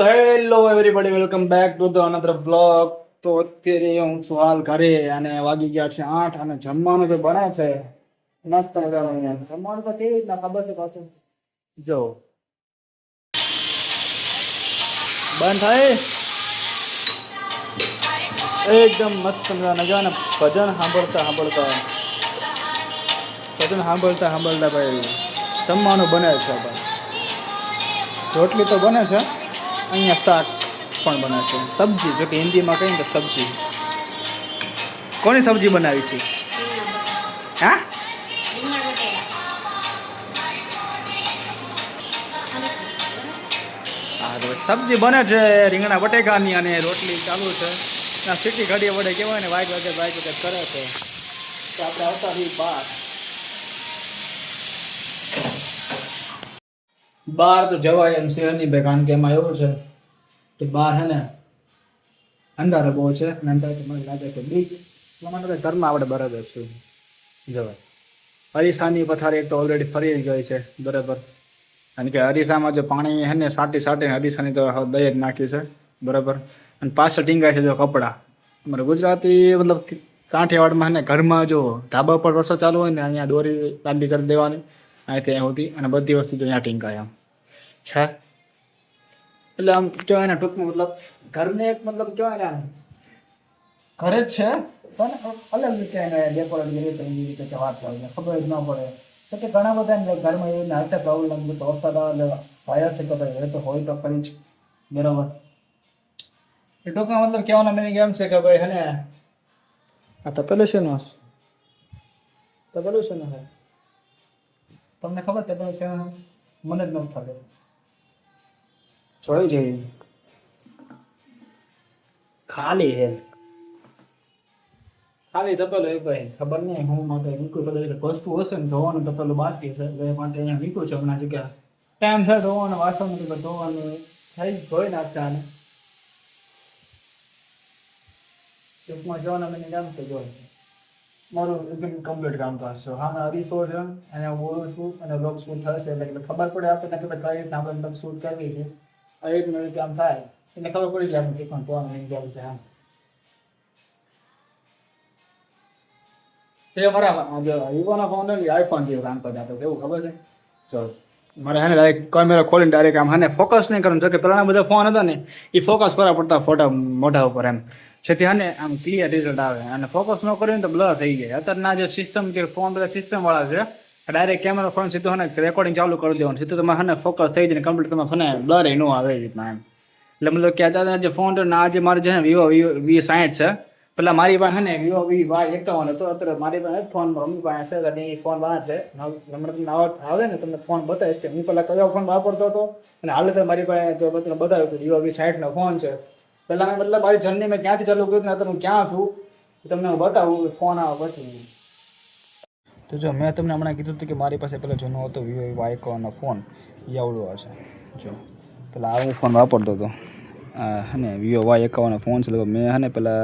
તો hello everybody welcome back to the another blog. તો અત્યારે હું છું હાલ ઘરે અને વાગી ગયા છે 8 અને જમવાનું જે બને છે મસ્ત મજાનું. અહીંયા જમવાનું તો કેવી રીતના ખબર છે પાછું જો બંધ થાય એકદમ મસ્ત મજાના જો ને ભજન સાંભળતા ભાઈ જમવાનું બને છે. ભાઈ રોટલી તો બને છે, અહીંયા શાક પણ બને છે, સબ્જી જો કે હિન્દીમાં કહીએ તો સબ્જી. કોની સબ્જી બનાવી છે? હા હા તો સબ્જી બને છે રીંગણા બટેકાની અને રોટલી ચાલુ છે. સીટી ઘડી વડે કહેવાય ને વાગ વગર કરે છે. તો આપણે આવતા રહીએ બહાર તો જવાય એમ છે નહીં ભાઈ, કારણ કે એમાં એવું છે કે બહાર હે ને અંધારો બહુ છે અને અંધારાથી મને લાગે કે બીક એટલા માટે ઘરમાં આપણે બરાબર છું જવાય. અરીસાની પથારી એક તો ઓલરેડી ફરી ગઈ છે બરાબર, કારણ કે અરીસામાં જે પાણી હે ને સાટીને અરીસાની તો દઈ જ નાખી છે બરાબર. અને પાછળ ટીંગાય છે જો કપડાં. અમારે ગુજરાતી મતલબ કાંઠિયાવાડમાં હે ને ઘરમાં જો ધાબા પર વરસાદ ચાલુ હોય ને અહીંયા દોરી લાંબી કરી દેવાની અહીંથી અહીં હોતી અને બધી વસ્તુ જો અહીંયા ટીંગાય આમ છે. એટલે આમ કહેવાય ને ટૂંકમાં મતલબ ઘરને એક મતલબ કહેવાય ને આમ ઘરે જ છે પણ અલગ રીતે એને ડેકોરેટ કરી એવી રીતે વાત આવે ખબર જ ન પડે. તો કે ઘણા બધા ઘરમાં એવી રીતે હાથે પ્રોબ્લેમ તો વરસાદ આવે એટલે વાયર છે તો ભાઈ એ તો હોય તો ખરી જ બરાબર. એ ટૂંકમાં મતલબ કહેવાનો મિનિંગ એમ છે કે ભાઈ હે ને આ તપેલું છે ને તમને ખબર તપેલું છે? મને જ નથી ખબર, જોઈ જઈએ ખાલી હે ખાલી તપેલું એ ભાઈ ખબર નહીં હું માટે મૂકું કદાચ વસ્તુ હશે ને ધોવાનું તપેલું બાકી છે એટલે એ માટે અહીંયા મૂકું છું. હમણાં જગ્યા ટાઈમ છે ધોવાનું વાસણ ધોવાનું થઈ ધોઈ નાખતા અને ટૂંકમાં જવાના મને કામ તો જોઈ મારું એકદમ કમ્પ્લીટ કામ તો હશે. હા મેં અરીસો છે અને બોલું છું અને બ્લોગ શૂટ થશે એટલે ખબર પડે આપણને કે કઈ રીતના આપણે બ્લોગ શૂટ કરવી છે. આ એક મિનિટ કામ થાય એટલે ખબર પડી જાય આપણે કેટલું ધોવાનું જાય છે. હા તે મારા વિવોના ફોન આઈફોન જેવું કામ કરતા તો કેવું ખબર છે? ચલો મારે હે ને ડાયરેક્ટ કેમેરા ખોલીને ડાયરેક્ટ આમ હે ફોકસ નહીં કરવાનું. જો કે પહેલાના બધા ફોન હતા ને એ ફોકસ કરવા પડતા ફોટા મોઢા ઉપર એમ જેથી હે ને આમ ક્લિયર રિઝલ્ટ આવે અને ફોકસ ન કર્યું તો બ્લર થઈ જાય. અત્યારના જે સિસ્ટમ કે ફોન બધા સિસ્ટમવાળા છે ડાયરેક્ટ કેમેરા ફોન સીધો હે રેકોર્ડિંગ ચાલુ કરી દેવાનું સીધું તમારે હે ને ફોકસ થઈ જાય કમ્પ્લીટ તમારે ફોને બ્લર ન આવે એ રીતના એમ. એટલે મતલબ કે અત્યારે જે ફોન ના જે મારે છે ને વિવો V60 છે. પેલા મારી પાસે ને વિવો V51 હતો, અત્યારે મારી પાસે ફોન મમ્મી પાસે છે એ ફોન બહાર છે. તમને આવે ને તમને ફોન બતાવીશ કે હું પેલા કયો ફોન વાપરતો હતો અને હાલ તો મારી પાસે તો બતાવ્યું કે વિવો V60 ફોન છે. પહેલાં મેં મતલબ મારી જર્ની મેં ક્યાંથી ચાલુ કર્યું ને અત્યારે હું ક્યાં છું તમને હું બતાવું ફોન આવે પછી. તો જો મેં તમને હમણાં કીધું હતું કે મારી પાસે પેલો જૂનો હતો વિવો Y51 ફોન એ આવડો છે. જો પેલા આ હું ફોન વાપરતો હતો હે ને વિવો Y51 ફોન છે. મેં હે ને પેલા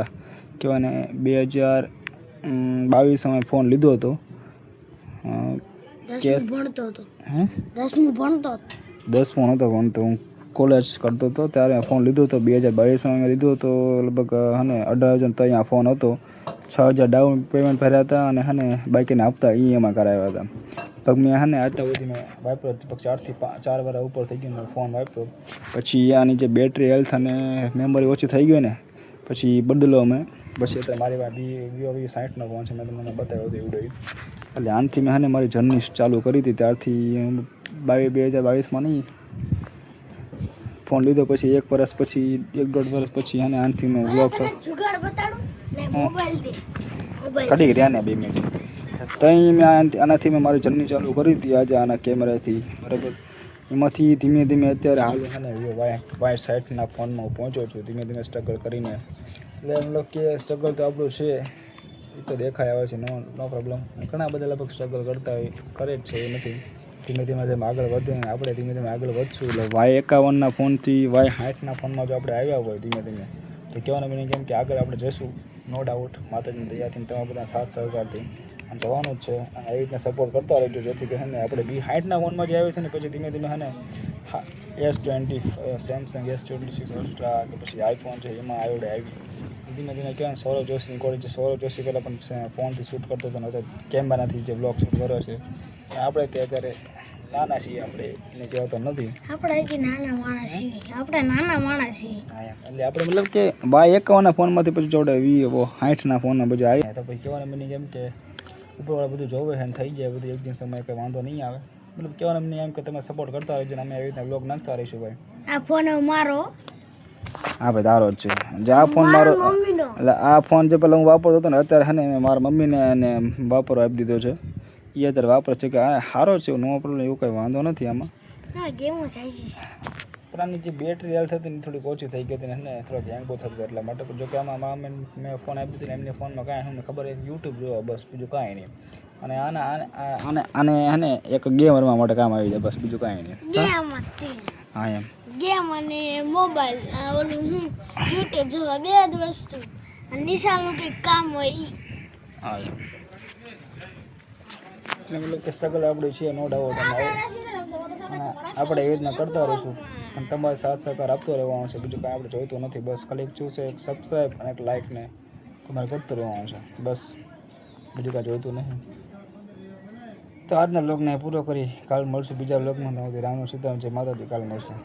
કહેવાય ને 2022 ફોન લીધો હતો. દસમું હતો ભણતો હું કોલેજ કરતો હતો ત્યારે ફોન લીધો હતો 2022 મેં લીધો હતો. લગભગ હે ને 18,000 તો અહીંયા ફોન હતો. 6,000 ડાઉન પેમેન્ટ ભર્યા હતા અને હે ને બાકીને હપ્તા EMI કરાવ્યા હતા. લગભગ મેં હે ને અત્યાર સુધી મેં વાપર્યો પછી 4 વર્ષ ઉપર થઈ ગયું મેં ફોન વાપર્યો. પછી આની જે બેટરી હેલ્થ અને મેમરી ઓછી થઈ ગઈ ને પછી બદલો અમે પછી અત્યારે મારી પાસે વિવો V60 ફોન છે. મેં તમને બતાવ્યો હતો એવું. એટલે આનાથી મેં હે ને મારી જર્ની ચાલુ કરી હતી ત્યારથી 2022 નહીં ફોન લીધો પછી 1 વર્ષ પછી 1.5 વર્ષ પછી અને આનાથી મેં બ્લોગ કાઢી રહ્યા ને 2 મિનિટ ત્યાં મેં આનાથી મેં મારી જર્ની ચાલુ કરી હતી આજે આના કેમેરાથી બરાબર. એમાંથી ધીમે ધીમે અત્યારે હાલ છે ને Y60 ફોનમાં હું પહોંચ્યો છું ધીમે ધીમે સ્ટ્રગલ કરીને. એટલે મતલબ કે સ્ટ્રગલ તો આપણું છે એ તો દેખાય આવે છે નો પ્રોબ્લેમ. ઘણા બધા લગભગ સ્ટ્રગલ કરતા હોય કરે જ છે એ નથી. ધીમે ધીમે જેમ આગળ વધે ને આપણે ધીમે ધીમે આગળ વધશું. એટલે Y51 ફોનથી Y60 ફોનમાં જો આપણે આવ્યા હોય ધીમે ધીમે તો તો કહેવાનો મિનિંગ કેમ કે આગળ આપણે જઈશું નો ડાઉટ માતાજીની દયાથી તમારા બધા સાથ સહકારથી અને જવાનું જ છે અને એવી રીતના સપોર્ટ કરતા રહેજો જેથી કે ને આપણે બી 60ના ફોનમાં જે આવે છે ને પછી ધીમે ધીમે હે ને S20 સેમસંગ S26 અલ્ટ્રા કે પછી આઈફોન છે એમાં આવડે આવી ધીમે ધીમે કહેવાય ને સૌરવ જોશીની કોલેજ છે સૌરવ જોશી પહેલાં પણ ફોનથી શૂટ કરતો હતો ને અત્યારે કેમેરાથી જે બ્લોગ શૂટ કર્યો છે આપણે તે અત્યારે નાના છીએ આપણે એને કહેવાતા નથી આપણે હજી નાના માણસ છીએ આપણે નાના માણસ છીએ એટલે આપણે મતલબ કે 51ના ફોનમાંથી પછી જોડે 60ના ફોનમાં બધું આવી તો પછી કહેવાનું મને એમ કે ઉપરવાળા બધું જોવે છે ને થઈ જાય બધું એક દિન સમય કંઈ વાંધો નહીં આવે મતલબ કહેવાનું મને એમ કે તમે સપોર્ટ કરતા રહેજો ને અમે એવી રીતના બ્લોગ નાખતા રહીશું ભાઈ આ ફોન મારો હા ભાઈ તારો જ છે જે આ ફોન મારો મમ્મીનો એટલે આ ફોન જે પહેલાં હું વાપરતો હતો ને અત્યારે છે ને મેં મારા મમ્મીને અને વાપરવા આપી દીધો છે એ અત્યારે વાપરે છે કે આ સારો છે નો પ્રોબ્લેમ એવું કંઈ વાંધો નથી આમાં હા ગેમો થાય છે પણ આની જે બેટરી હેલ્થ હતી ને થોડીક ઓછી થઈ ગઈ હતી ને થોડોક હેંગો થતો એટલા માટે જો કે આમાં મેં ફોન આપી દીધો ને એમને ફોનમાં કાંઈ મને ખબર યુટ્યુબ જોવા બસ બીજું કાંઈ નહીં અને આને હે ને એક ગેમ રમવા માટે કામ આવી જાય બસ બીજું કાંઈ નહીં હા એમ ગેમ અને મોબાઈલ ઓલું યુટ્યુબ જોવા બે જ વસ્તુ અને નિશાળનું કંઈક કામ હોય ઈ હા એમ એટલે મતલબ કે સ્ટ્રગલ આપણું છે નો ડાઉટ અને આપણે એવી રીતના કરતા રહીશું અને તમારે સાથ સહકાર આપતો રહેવાનો છે બીજું કાંઈ આપણે જોઈતું નથી બસ ખાલી શું છે એક સબસ્ક્રાઈબ અને એક લાઇકને તમારે કરતું રહેવાનું છે બસ બીજું કાંઈ જોઈતું નહીં તો આજના બ્લોગને પૂરો કરી કાલ મળશું બીજા બ્લોગમાં રામનું સીતારામ છે માતાજી કાલ મળશું